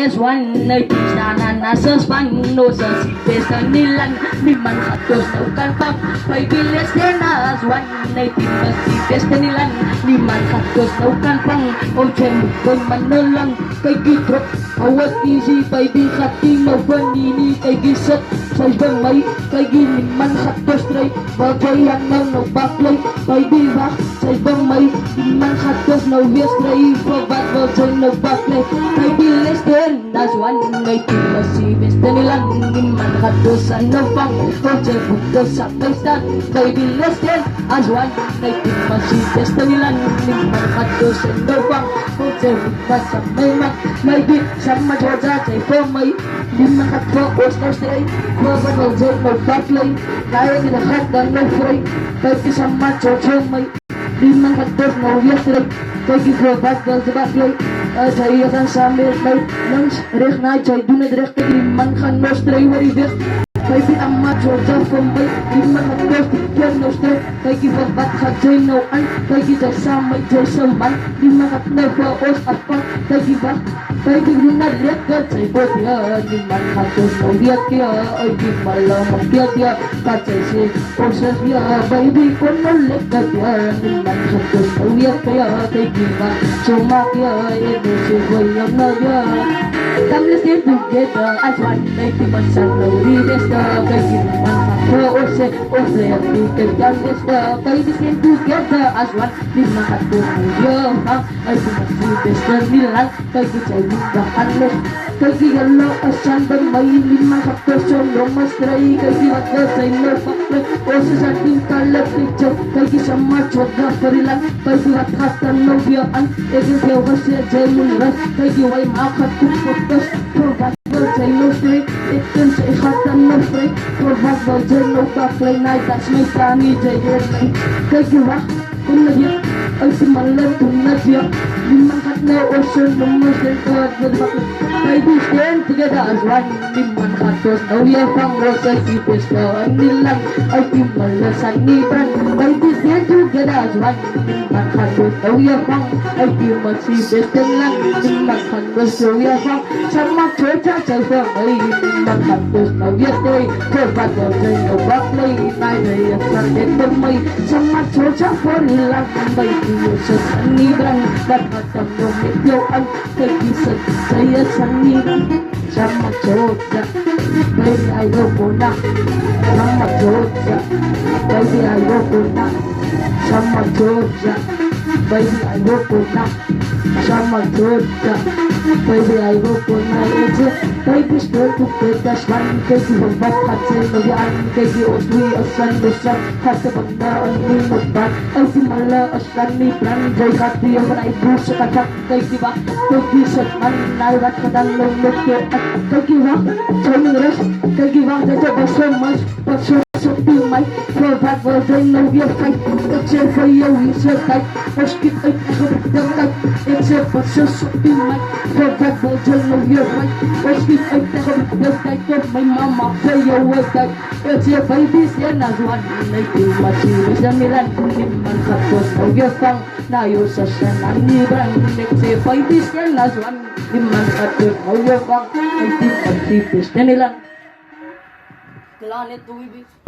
PS1 ay sana nasa Spano sa sipes na nilan liman katos na ukalpap may bilis din as 190 na sipes na nilan liman katos na ukalpang o dyan kung manulang kay gitrop awat easy by di kati mabanini kay gisat sa may kay giliman katos try bagay ang no baklay kay di bak sa may liman katos na uyas try pabat bagay no baklay kay bilis din as 190 na sipes na nilan liman katos na pang o dyan bukos sa kaistan kay bilis din as 190 na sipes na nilan liman katos na pang o dyan bukos sa may di sama Georgia chay po may liman katpo osters tray babat bagay no baklay kaya ginahat ng no fray kay kisama chocho may liman katos na uyas tray kay gigabat ng baklay chay yasan sa may lunch rek na chay dunay direct kay liman kan no stray wari dek kay di amma Georgia from bay liman katos yan no stray kay gigabat sa chay no an kay gijay sa may chay sa man liman kat no os apa kay gibat kay di gunad liat ka chay po dia liman katos no liat kaya ay di malamang dia dia kacay si proses dia baby kon no liat ka dia liman katos no liat kaya kay gibat cuma dia ini si goyang na dia come let's get together as one night man sa lori desta kay giman katos ose di kay desta kay let's get together as one liman katos no dia ay di desta nilang kay gichay Bahanlos kay gigalo asan ba may lima katos yung romastray kay giwat ka sa ino fakre o sa sating kalap picture kay gisama choga parilan kay giwat katan no biyaan egin kayo kasi jay mulras kay giway makat kupotos probat bal jay no straight itin sa ikatan no free probat bal jay no baklay na das may prani jay yerlay kay giwat kung nagyat ay simalan kung nagyat limang kat na ocean lumusir kawat bagbakit kay di stand together as one liman katos na uyapang rosa sipis kawan nilang ay timalasan ni Bran kay di stand together as one liman katos na uyapang ay timasipis nilang liman katos na uyapang sama chocha chay ay liman katos na uyatoy kabat o chay no baklay inay na yasan ito may sama chocha for nilang may timasasan ni Bran Bakat ang kay gisat saya sangiran sama chocha baby ayaw ko na sama chocha baby ayaw ko na sama chocha baby ayaw ko na sama chocha baby ayaw ko na ito baby still to get that one kay gibabat katsay no yan kay gioswi asan dosan hasa banda ang minutbat ay simala asan ni Bran jay katiyo na ibus sa katak kay giba kay gisat man nairat kadang lumutyo at kay giba chay res kay giba dito baso mas baso Sopi mai probat wajay no your fight it's for you is a tight skip it the tight it's a baso sopi mai probat wajay no your fight skip it the tight of my mama for your way tight it's a baby siya one may masih sa milan liman katos no your fang na yo sa sanan ni Bran it's a baby siya one liman katos no your fang ay tipis na nilang Planet 2